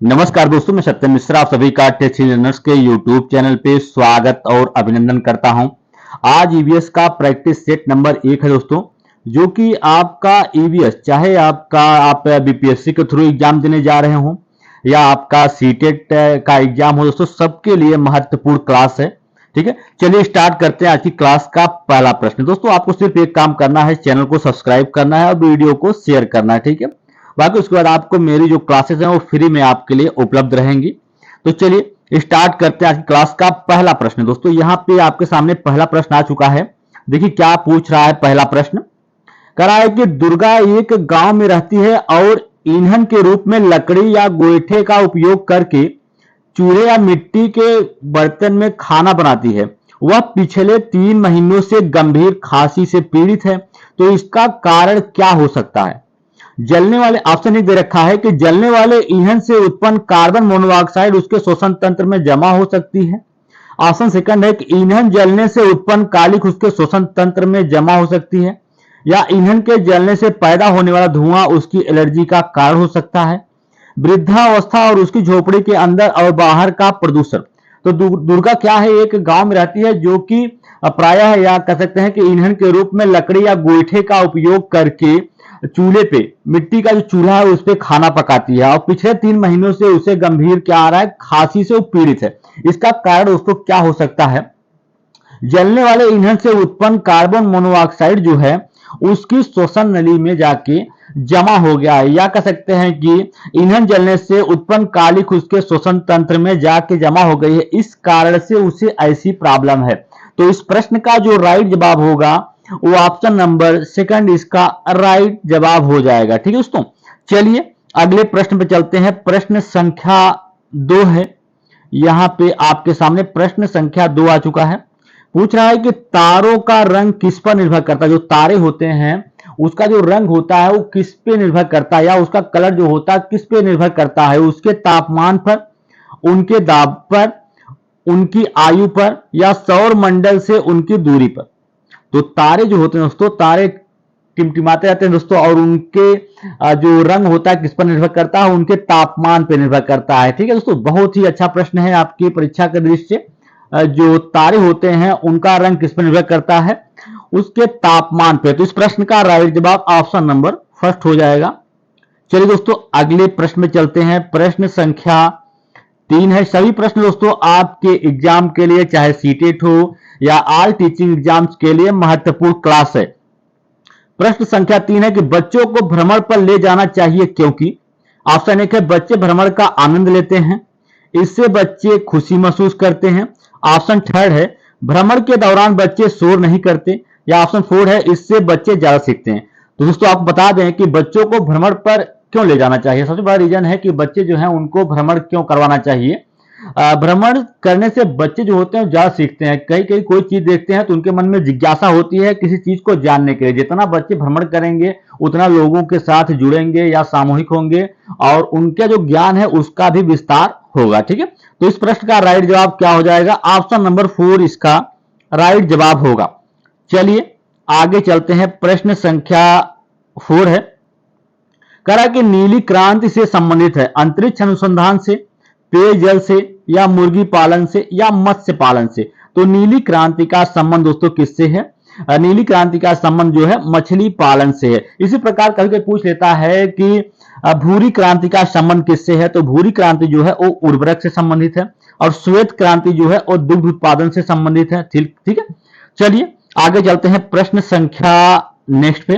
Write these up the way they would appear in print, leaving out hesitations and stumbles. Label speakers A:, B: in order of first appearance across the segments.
A: नमस्कार दोस्तों, मैं सत्यम मिश्रा आप सभी का टेक लर्नर्स के यूट्यूब चैनल पे स्वागत और अभिनंदन करता हूं। आज ईवीएस का प्रैक्टिस सेट नंबर 1 है दोस्तों, जो कि आपका ईवीएस चाहे आप बीपीएससी के थ्रू एग्जाम देने जा रहे हो या आपका सीटेट का एग्जाम हो दोस्तों, सबके लिए महत्वपूर्ण क्लास है। ठीक है, चलिए स्टार्ट करते हैं आज की क्लास का पहला प्रश्न। दोस्तों आपको सिर्फ एक काम करना है, चैनल को सब्सक्राइब करना है और वीडियो को शेयर करना है। ठीक है, बाकी उसके बाद आपको मेरी जो क्लासेस हैं वो फ्री में आपके लिए उपलब्ध रहेंगी। तो चलिए स्टार्ट करते हैं आज की क्लास का पहला प्रश्न। दोस्तों यहाँ पे आपके सामने पहला प्रश्न आ चुका है। देखिए क्या पूछ रहा है पहला प्रश्न। कह रहा है कि दुर्गा एक गांव में रहती है और ईंधन के रूप में लकड़ी या गोईठे का उपयोग करके चूल्हे या मिट्टी के बर्तन में खाना बनाती है। वह पिछले 3 महीनों से गंभीर खांसी से पीड़ित है। तो इसका कारण क्या हो सकता है? जलने वाले ऑप्शन एक दे रखा है कि जलने वाले ईंधन से उत्पन्न कार्बन मोनोऑक्साइड उसके श्वसन तंत्र में जमा हो सकती है। ऑप्शन सेकंड है कि ईंधन जलने से उत्पन्न कालिख उसके श्वसन तंत्र में जमा हो सकती है, या ईंधन के जलने से पैदा होने वाला धुआं उसकी एलर्जी का कारण हो सकता है। वृद्धावस्था और उसकी झोपड़ी के अंदर और बाहर का प्रदूषण। तो दुर्गा क्या है, एक गांव में रहती है जो कि प्रायः या कह सकते हैं कि ईंधन के रूप में लकड़ी या गोईठे का उपयोग करके चूल्हे पे, मिट्टी का जो चूल्हा है उस पे खाना पकाती है और पिछले 3 महीनों से उसे गंभीर क्या आ रहा है, खांसी से वो पीड़ित है। इसका कारण दोस्तों क्या हो सकता है? जलने वाले ईंधन से उत्पन्न कार्बन मोनोऑक्साइड जो है उसकी श्वसन नली में जाके जमा हो गया है, या कह सकते हैं कि ईंधन जलने से उत्पन्न कालिख उसके श्वसन तंत्र में जाके जमा हो गई है, इस कारण से उसे ऐसी प्रॉब्लम है। तो इस प्रश्न का जो राइट जवाब होगा वो ऑप्शन नंबर सेकंड इसका राइट जवाब हो जाएगा। ठीक है दोस्तों, चलिए अगले प्रश्न पे चलते हैं। प्रश्न संख्या 2 है। यहां पे आपके सामने प्रश्न संख्या 2 आ चुका है। पूछ रहा है कि तारों का रंग किस पर निर्भर करता है। जो तारे होते हैं उसका जो रंग होता है वो किस पे निर्भर करता है, या उसका कलर जो होता है किस पे निर्भर करता है? उसके तापमान पर, उनके दाब पर, उनकी आयु पर, या सौर मंडल से उनकी दूरी पर। तो तारे जो होते हैं दोस्तों, तारे टिमटिमाते रहते हैं दोस्तों, और उनके जो रंग होता है किस पर निर्भर करता है? उनके तापमान पर निर्भर करता है। ठीक है दोस्तों, बहुत ही अच्छा प्रश्न है आपकी परीक्षा के दृष्टि से। जो तारे होते हैं उनका रंग किस पर निर्भर करता है? उसके तापमान पे। तो इस प्रश्न का राइट जवाब ऑप्शन नंबर फर्स्ट हो जाएगा। चलिए दोस्तों अगले प्रश्न में चलते हैं। प्रश्न संख्या 3 है। सभी प्रश्न दोस्तों आपके एग्जाम के लिए, चाहे सीटेट हो या ऑल टीचिंग एग्जाम्स के लिए महत्वपूर्ण क्लास है। प्रश्न संख्या 3 है कि बच्चों को भ्रमण पर ले जाना चाहिए क्योंकि। ऑप्शन 1 है बच्चे भ्रमण का आनंद लेते हैं, इससे बच्चे खुशी महसूस करते हैं। ऑप्शन थर्ड है भ्रमण के दौरान बच्चे शोर नहीं करते, या ऑप्शन 4 है इससे बच्चे ज्यादा सीखते हैं। तो दोस्तों आपको बता दें कि बच्चों को भ्रमण पर क्यों ले जाना चाहिए। सबसे बड़ा रीजन है कि बच्चे जो हैं उनको भ्रमण क्यों करवाना चाहिए। भ्रमण करने से बच्चे जो होते हैं ज्यादा सीखते हैं। कहीं कहीं कोई चीज देखते हैं तो उनके मन में जिज्ञासा होती है किसी चीज को जानने के लिए। जितना बच्चे भ्रमण करेंगे उतना लोगों के साथ जुड़ेंगे या सामूहिक होंगे, और उनका जो ज्ञान है उसका भी विस्तार होगा। ठीक है, तो इस प्रश्न का राइट जवाब क्या हो जाएगा? ऑप्शन नंबर 4 इसका राइट जवाब होगा। चलिए आगे चलते हैं। प्रश्न संख्या 4 है। कह रहा है कि नीली क्रांति से संबंधित है अंतरिक्ष अनुसंधान से, पेयजल से, या मुर्गी पालन से, या मत्स्य पालन से। तो नीली क्रांति का संबंध दोस्तों किससे है? नीली क्रांति का संबंध जो है मछली पालन से है। इसी प्रकार कभी कभी पूछ लेता है कि भूरी क्रांति का संबंध किससे है? तो भूरी क्रांति जो है वो उर्वरक से संबंधित है, और श्वेत क्रांति जो है वो दुग्ध उत्पादन से संबंधित है। ठीक है, चलिए आगे चलते हैं। प्रश्न संख्या नेक्स्ट पे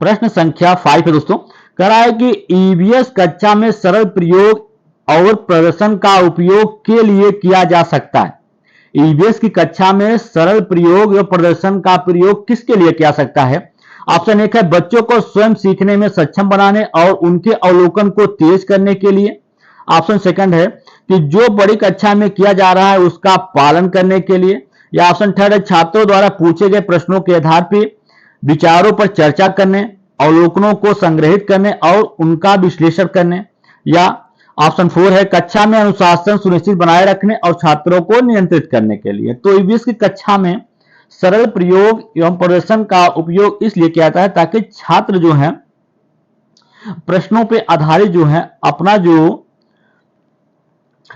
A: प्रश्न संख्या 5 है दोस्तों। कह रहा है कि ईवीएस कक्षा में सरल प्रयोग और प्रदर्शन का उपयोग के लिए किया जा सकता है। ईवीएस की कक्षा में सरल प्रयोग और प्रदर्शन का प्रयोग किसके लिए किया सकता है? ऑप्शन 1 है बच्चों को स्वयं सीखने में सक्षम बनाने और उनके अवलोकन को तेज करने के लिए। ऑप्शन सेकंड है कि जो बड़ी कक्षा में किया जा रहा है उसका पालन करने के लिए। या ऑप्शन थर्ड है छात्रों द्वारा पूछे गए प्रश्नों के आधार पर विचारों पर चर्चा करने, अवलोकनों को संग्रहित करने और उनका विश्लेषण करने। या ऑप्शन 4 है कक्षा में अनुशासन सुनिश्चित बनाए रखने और छात्रों को नियंत्रित करने के लिए। तो ईवीएस की कक्षा में सरल प्रयोग एवं प्रदर्शन का उपयोग इसलिए किया जाता है ताकि छात्र जो है प्रश्नों पे आधारित जो है अपना जो,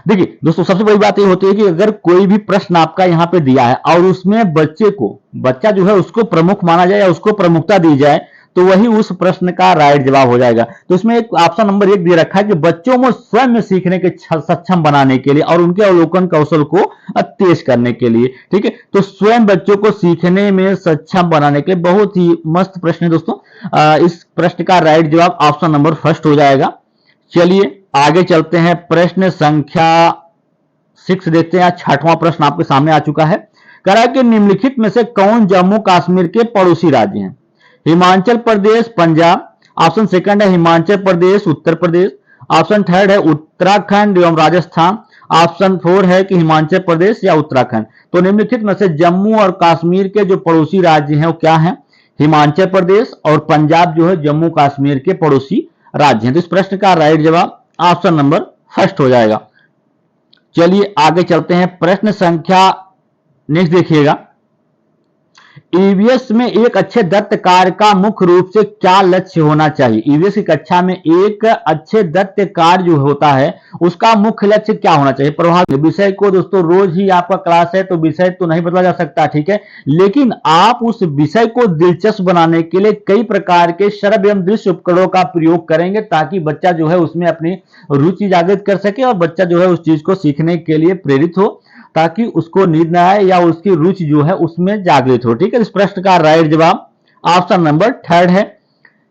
A: देखिए दोस्तों सबसे बड़ी बात ये होती है कि अगर कोई भी प्रश्न आपका यहाँ पे दिया है और उसमें बच्चा जो है उसको प्रमुख माना जाए या उसको प्रमुखता दी जाए, तो वही उस प्रश्न का राइट जवाब हो जाएगा। तो इसमें एक ऑप्शन नंबर 1 दे रखा है कि बच्चों में स्वयं में सीखने के सक्षम बनाने के लिए और उनके अवलोकन कौशल को तेज करने के लिए। ठीक है, तो स्वयं बच्चों को सीखने में सक्षम बनाने के लिए बहुत ही मस्त प्रश्न है दोस्तों। इस प्रश्न का राइट जवाब ऑप्शन नंबर 1 हो जाएगा। चलिए आगे चलते हैं, प्रश्न संख्या 6 देखते हैं। 6वां प्रश्न आपके सामने आ चुका है। कह रहा है कि निम्नलिखित में से कौन जम्मू कश्मीर के पड़ोसी राज्य हैं? हिमाचल प्रदेश, पंजाब। ऑप्शन सेकंड है हिमाचल प्रदेश, उत्तर प्रदेश। ऑप्शन थर्ड है उत्तराखंड एवं राजस्थान। ऑप्शन 4 है कि हिमाचल प्रदेश या उत्तराखंड। तो निम्नलिखित में से जम्मू और कश्मीर के जो पड़ोसी राज्य हैं वो क्या हैं? हिमाचल प्रदेश और पंजाब जो है जम्मू कश्मीर के पड़ोसी राज्य हैं। तो इस प्रश्न का राइट जवाब ऑप्शन नंबर 1 हो जाएगा। चलिए आगे चलते हैं, प्रश्न संख्या नेक्स्ट देखिएगा। ईवीएस में एक अच्छे दत्त कार्य का मुख्य रूप से क्या लक्ष्य होना चाहिए? ईवीएस की कक्षा में एक अच्छे दत्त कार्य जो होता है उसका मुख्य लक्ष्य क्या होना चाहिए? प्रभावी विषय को दोस्तों रोज ही आपका क्लास है तो विषय तो नहीं बदला जा सकता, ठीक है, लेकिन आप उस विषय को दिलचस्प बनाने के लिए कई प्रकार के श्रव्य एवं दृश्य उपकरणों का प्रयोग करेंगे ताकि बच्चा जो है उसमें अपनी रुचि जागृत कर सके और बच्चा जो है उस चीज को सीखने के लिए प्रेरित हो, ताकि उसको नींद न आए या उसकी रुचि जो है उसमें जागृत हो। ठीक है, इस प्रश्न का राइट जवाब ऑप्शन नंबर 3 है।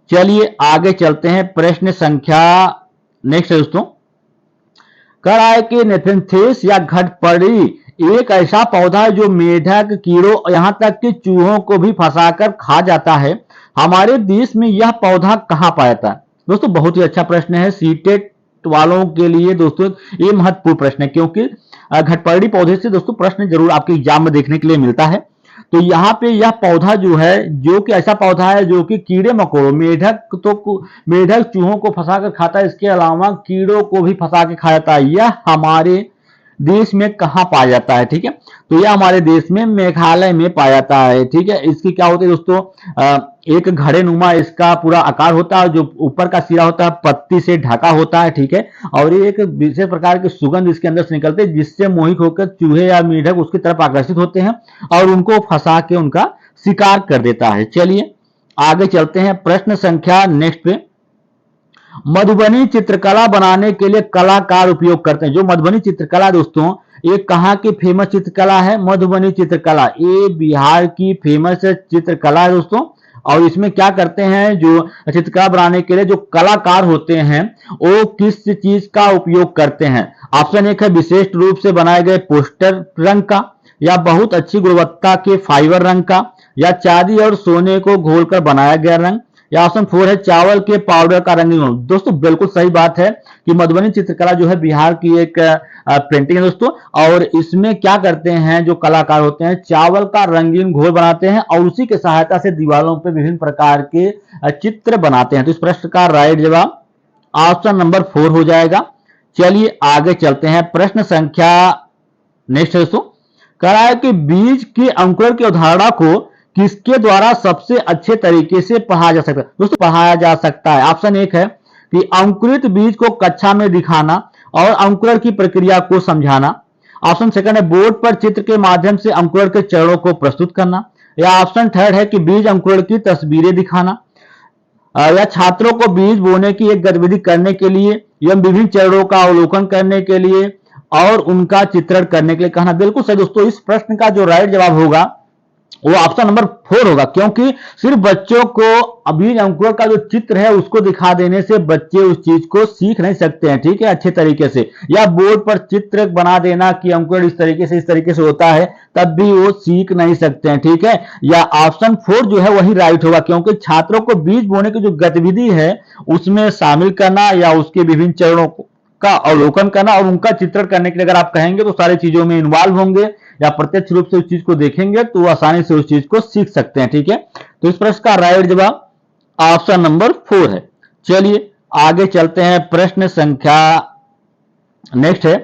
A: चलिए आगे चलते हैं, प्रश्न संख्या नेक्स्ट है दोस्तों। कह रहा है कि नेथेंथेस या घटपड़ी एक ऐसा पौधा है जो मेढक, कीड़ों यहां तक कि चूहों को भी फंसाकर खा जाता है। हमारे देश में यह पौधा कहां पाया जाता है? दोस्तों बहुत ही अच्छा प्रश्न है, सीटेट वालों के लिए दोस्तों ये महत्वपूर्ण प्रश्न है, क्योंकि घटपर्णी पौधे से दोस्तों प्रश्न जरूर आपके एग्जाम में देखने के लिए मिलता है। तो यहाँ पे यह पौधा जो है जो कि ऐसा पौधा है जो कि कीड़े मकोड़ों, मेढक चूहों को फंसा कर खाता है, इसके अलावा कीड़ों को भी फंसा के खा जाता है। यह हमारे देश में कहाँ पाया जाता है? ठीक है, तो यह हमारे देश में मेघालय में पाया जाता है। ठीक है, इसकी क्या होती है दोस्तों, एक घड़े नुमा इसका पूरा आकार होता है, जो ऊपर का सिरा होता है पत्ती से ढका होता है। ठीक है, और ये एक विशेष प्रकार की सुगंध इसके अंदर से निकलती है जिससे मोहित होकर चूहे या मेढक उसकी तरफ आकर्षित होते हैं और उनको फंसा के उनका शिकार कर देता है। चलिए आगे चलते हैं, प्रश्न संख्या नेक्स्ट पे। मधुबनी चित्रकला बनाने के लिए कलाकार उपयोग करते हैं। जो मधुबनी चित्रकला दोस्तों ये कहाँ की फेमस चित्रकला है? मधुबनी चित्रकला ये बिहार की फेमस चित्रकला है दोस्तों। और इसमें क्या करते हैं, जो चित्रकला बनाने के लिए जो कलाकार होते हैं वो किस चीज का उपयोग करते हैं? ऑप्शन 1 है विशेष रूप से बनाए गए पोस्टर रंग का, या बहुत अच्छी गुणवत्ता के फाइबर रंग का, या चांदी और सोने को घोलकर बनाया गया रंग, या ऑप्शन 4 है चावल के पाउडर का रंगीन। दोस्तों बिल्कुल सही बात है कि मधुबनी चित्रकला जो है बिहार की एक पेंटिंग है दोस्तों, और इसमें क्या करते हैं जो कलाकार होते हैं चावल का रंगीन घोल बनाते हैं और उसी की सहायता से दीवारों पर विभिन्न प्रकार के चित्र बनाते हैं। तो इस प्रश्न का राइट जवाब ऑप्शन नंबर 4 हो जाएगा। चलिए आगे चलते हैं, प्रश्न संख्या नेक्स्ट है दोस्तों। कह रहा है कि बीज के अंकुरण की अवधारणा को किसके द्वारा सबसे अच्छे तरीके से पढ़ाया जा सकता है? दोस्तों पढ़ाया जा सकता है, ऑप्शन 1 है कि अंकुरित बीज को कक्षा में दिखाना और अंकुरण की प्रक्रिया को समझाना। ऑप्शन सेकंड है बोर्ड पर चित्र के माध्यम से अंकुरण के चरणों को प्रस्तुत करना, या ऑप्शन थर्ड है कि बीज अंकुरण की तस्वीरें दिखाना, या छात्रों को बीज बोने की एक गतिविधि करने के लिए एवं विभिन्न चरणों का अवलोकन करने के लिए और उनका चित्रण करने के लिए कहना। बिल्कुल सही दोस्तों, इस प्रश्न का जो राइट जवाब होगा वो ऑप्शन नंबर 4 होगा, क्योंकि सिर्फ बच्चों को बीज अंकुरण का जो चित्र है उसको दिखा देने से बच्चे उस चीज को सीख नहीं सकते हैं। ठीक है, अच्छे तरीके से, या बोर्ड पर चित्र बना देना कि अंकुरण इस तरीके से होता है, तब भी वो सीख नहीं सकते हैं। ठीक है, या ऑप्शन 4 जो है वही राइट होगा, क्योंकि छात्रों को बीज बोने की जो गतिविधि है उसमें शामिल करना या उसके विभिन्न चरणों का अवलोकन करना और उनका चित्रण करने के लिए अगर आप कहेंगे तो सारी चीजों में इन्वॉल्व होंगे या प्रत्यक्ष रूप से उस चीज को देखेंगे तो आसानी से उस चीज को सीख सकते हैं। ठीक है, तो इस प्रश्न का राइट जवाब ऑप्शन नंबर 4 है। चलिए आगे चलते हैं, प्रश्न संख्या नेक्स्ट है।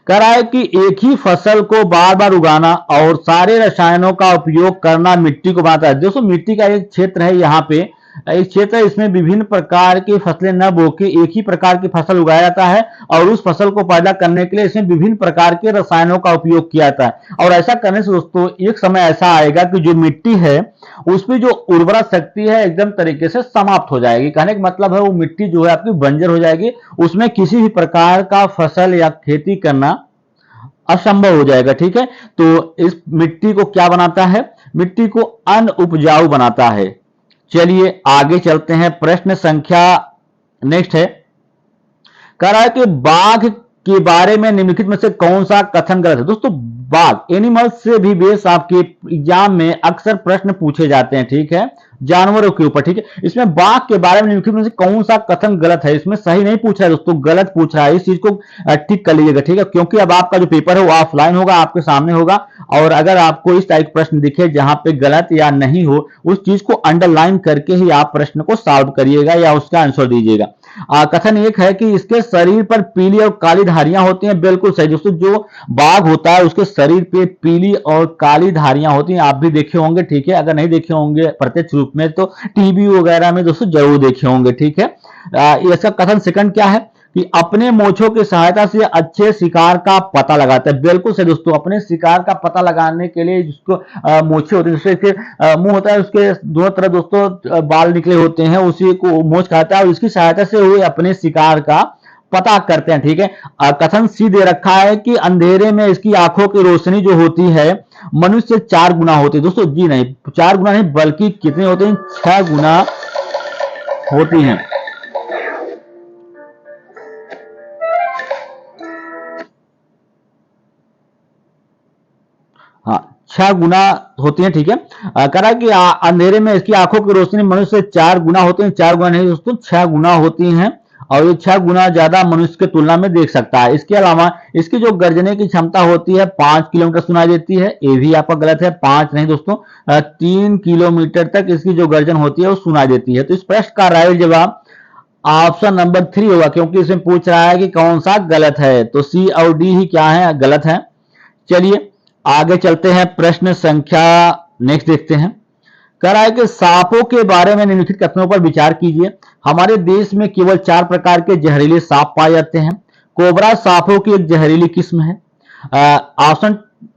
A: कह रहा है कि एक ही फसल को बार बार उगाना और सारे रसायनों का उपयोग करना मिट्टी को बनाता है। दोस्तों मिट्टी का एक क्षेत्र है यहाँ पे एक क्षेत्र है, इसमें विभिन्न प्रकार की फसलें न बो के एक ही प्रकार की फसल उगाया जाता है और उस फसल को पैदा करने के लिए इसमें विभिन्न प्रकार के रसायनों का उपयोग किया जाता है। और ऐसा करने से दोस्तों एक समय ऐसा आएगा कि जो मिट्टी है उसमें जो उर्वरा शक्ति है एकदम तरीके से समाप्त हो जाएगी। कहने का मतलब है वो मिट्टी जो है आपकी बंजर हो जाएगी, उसमें किसी भी प्रकार का फसल या खेती करना असंभव हो जाएगा। ठीक है, तो इस मिट्टी को क्या बनाता है, मिट्टी को अनउपजाऊ बनाता है। चलिए आगे चलते हैं, प्रश्न संख्या नेक्स्ट है, कह रहा है कि बाघ के बारे में निम्नलिखित में से कौन सा कथन गलत है। दोस्तों बाघ एनिमल्स से भी बेस आपके एग्जाम में अक्सर प्रश्न पूछे जाते हैं, ठीक है, जानवरों के ऊपर। ठीक है, इसमें बाघ के बारे में निम्नलिखित में से कौन सा कथन गलत है, इसमें सही नहीं पूछ रहा है दोस्तों, गलत पूछ रहा है। इस चीज को ठीक कर लीजिएगा, ठीक है, क्योंकि अब आपका जो पेपर है वो ऑफलाइन होगा, आपके सामने होगा, और अगर आपको इस टाइप प्रश्न दिखे जहां पे गलत या नहीं हो, उस चीज को अंडरलाइन करके ही आप प्रश्न को सॉल्व करिएगा या उसका आंसर दीजिएगा। कथन एक है कि इसके शरीर पर पीली और काली धारियां होती हैं। बिल्कुल सही दोस्तों, जो बाघ होता है उसके शरीर पे पीली और काली धारियां होती हैं, आप भी देखे होंगे। ठीक है, अगर नहीं देखे होंगे प्रत्यक्ष रूप में तो टीवी वगैरह में दोस्तों जरूर देखे होंगे। ठीक है, इसका कथन सेकंड क्या है कि अपने मोछों की सहायता से अच्छे शिकार का पता लगाता है। बिल्कुल सही दोस्तों, अपने शिकार का पता लगाने के लिए जिसको मोछे होते हैं, जिससे मुंह होता है उसके दोनों तरफ दोस्तों बाल निकले होते हैं, उसी को मोछ कहता है और इसकी सहायता से वो अपने शिकार का पता करते हैं। ठीक है, कथन सी दे रखा है कि अंधेरे में इसकी आंखों की रोशनी जो होती है मनुष्य से 4 गुना होती है। दोस्तों जी नहीं, 4 गुना नहीं बल्कि कितने होते हैं, 6 गुना होती हैं। हाँ, 6 गुना होती है। ठीक है, कह रहा है कि अंधेरे में इसकी आंखों की रोशनी मनुष्य से 4 गुना होती है। 4 गुना नहीं दोस्तों, 6 गुना होती हैं और ये 6 गुना ज्यादा मनुष्य की तुलना में देख सकता है। इसके अलावा इसकी जो गर्जने की क्षमता होती है 5 किलोमीटर सुनाई देती है। ये भी आपका गलत है, 5 नहीं दोस्तों, 3 किलोमीटर तक इसकी जो गर्जन होती है वो सुनाई देती है। तो इस प्रश्न का राइट जवाब ऑप्शन नंबर 3 होगा, क्योंकि इसमें पूछ रहा है कि कौन सा गलत है, तो सी और डी ही क्या है, गलत है। चलिए आगे चलते हैं, प्रश्न संख्या नेक्स्ट देखते हैं। कह रहा है कि सांपों के बारे में निम्नलिखित कथनों पर विचार कीजिए। हमारे देश में केवल 4 प्रकार के जहरीले सांप पाए जाते हैं। कोबरा सांपों की एक जहरीली किस्म है। ऑप्शन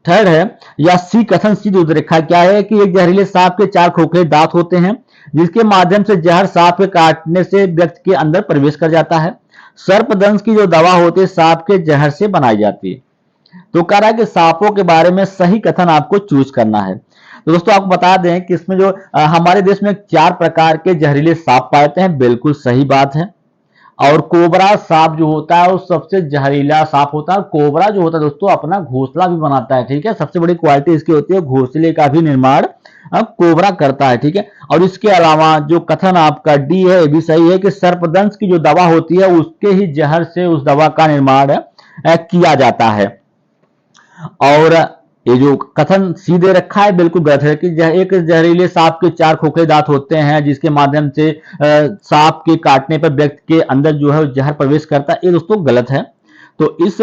A: थर्ड है या सी, कथन सी जो रेखा क्या है कि एक जहरीले सांप के 4 खोखले दांत होते हैं जिसके माध्यम से जहर सांप के काटने से व्यक्ति के अंदर प्रवेश कर जाता है। सर्पदंश की जो दवा होती है सांप के जहर से बनाई जाती है। तो कह रहा है कि सांपों के बारे में सही कथन आपको चूज करना है। तो दोस्तों आपको बता दें कि इसमें जो हमारे देश में 4 प्रकार के जहरीले सांप पाए जाते हैं, बिल्कुल सही बात है। और कोबरा सांप जो होता है वो सबसे जहरीला सांप होता है। कोबरा जो होता है दोस्तों अपना घोंसला भी बनाता है। ठीक है, सबसे बड़ी क्वालिटी इसकी होती है घोंसले का भी निर्माण कोबरा करता है। ठीक है, और इसके अलावा जो कथन आपका डी है ये भी सही है कि सर्पदंश की जो दवा होती है उसके ही जहर से उस दवा का निर्माण किया जाता है। और ये जो कथन सीधे रखा है बिल्कुल गलत है कि एक जहरीले सांप के 4 खोखले दांत होते हैं जिसके माध्यम से सांप के काटने पर व्यक्ति के अंदर जो है जहर प्रवेश करता है, ये दोस्तों गलत है। तो इस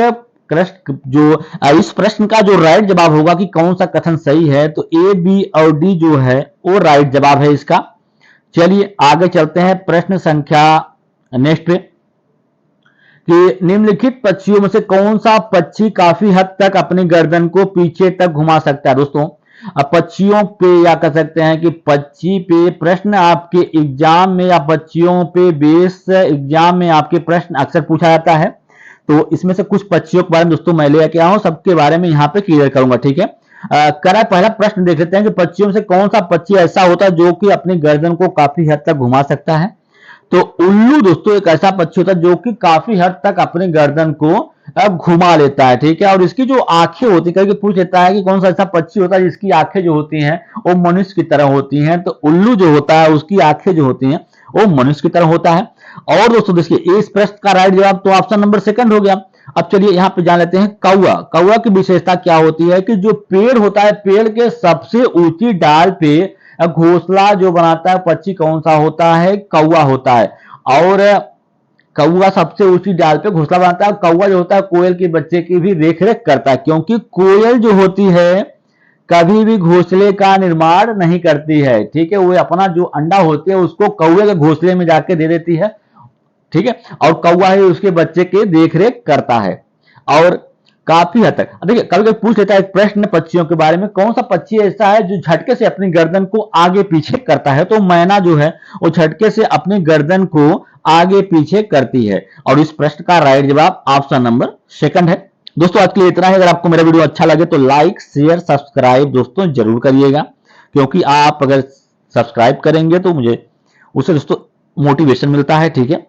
A: प्रश्न का जो राइट जवाब होगा कि कौन सा कथन सही है, तो ए, बी और डी जो है वो राइट जवाब है इसका। चलिए आगे चलते हैं, प्रश्न संख्या नेक्स्ट पे कि निम्नलिखित पक्षियों में से कौन सा पक्षी काफी हद तक अपनी गर्दन को पीछे तक घुमा सकता है। दोस्तों पक्षियों पे या कह सकते हैं कि पक्षी पे प्रश्न आपके एग्जाम में या पक्षियों पे बेस एग्जाम में आपके प्रश्न अक्सर पूछा जाता है। तो इसमें से कुछ पक्षियों के बारे में दोस्तों मैं लेके आया हूं, सबके बारे में यहाँ पे क्लियर करूंगा। ठीक है, करा पहला प्रश्न देख लेते हैं कि पक्षियों में से कौन सा पक्षी ऐसा होता है जो कि अपनी गर्दन को काफी हद तक घुमा सकता है। तो उल्लू दोस्तों एक ऐसा पक्षी होता है जो कि काफी हद तक अपनी गर्दन को घुमा लेता है। ठीक है, और इसकी जो आंखें होती है, करके पूछ लेता है कि कौन सा ऐसा पक्षी होता है जिसकी आंखें जो होती हैं वो मनुष्य की तरह होती हैं। तो उल्लू जो होता है उसकी आंखें जो होती हैं वो मनुष्य की तरह होता है। और दोस्तों देखिए इस प्रश्न का राइट जवाब तो ऑप्शन नंबर सेकंड हो गया। अब चलिए यहाँ पे जान लेते हैं कौवा। कौवा की विशेषता क्या होती है कि जो पेड़ होता है, पेड़ के सबसे ऊंची डाल पे घोंसला जो बनाता है पक्षी कौन सा होता है, कौवा होता है। और कौवा सबसे ऊंची डाल पे घोंसला बनाता है। कौवा जो होता है कोयल के बच्चे की भी रेख रेख करता है, क्योंकि कोयल जो होती है कभी भी घोंसले का निर्माण नहीं करती है। ठीक है, वो अपना जो अंडा होते हैं उसको कौवे के घोंसले में जाके दे देती है। ठीक है, और कौवा ही उसके बच्चे के देख रेख करता है। और काफी हद तक देखिए, कभी कभी पूछ लेता है एक प्रश्न पक्षियों के बारे में, कौन सा पक्षी ऐसा है जो झटके से अपनी गर्दन को आगे पीछे करता है? तो मैना जो है वो झटके से अपनी गर्दन को आगे पीछे करती है। और इस प्रश्न का राइट जवाब ऑप्शन नंबर सेकंड है। दोस्तों आज के लिए इतना है। अगर आपको मेरा वीडियो अच्छा लगे तो लाइक शेयर सब्सक्राइब दोस्तों जरूर करिएगा, क्योंकि आप अगर सब्सक्राइब करेंगे तो मुझे उससे दोस्तों मोटिवेशन मिलता है। ठीक है,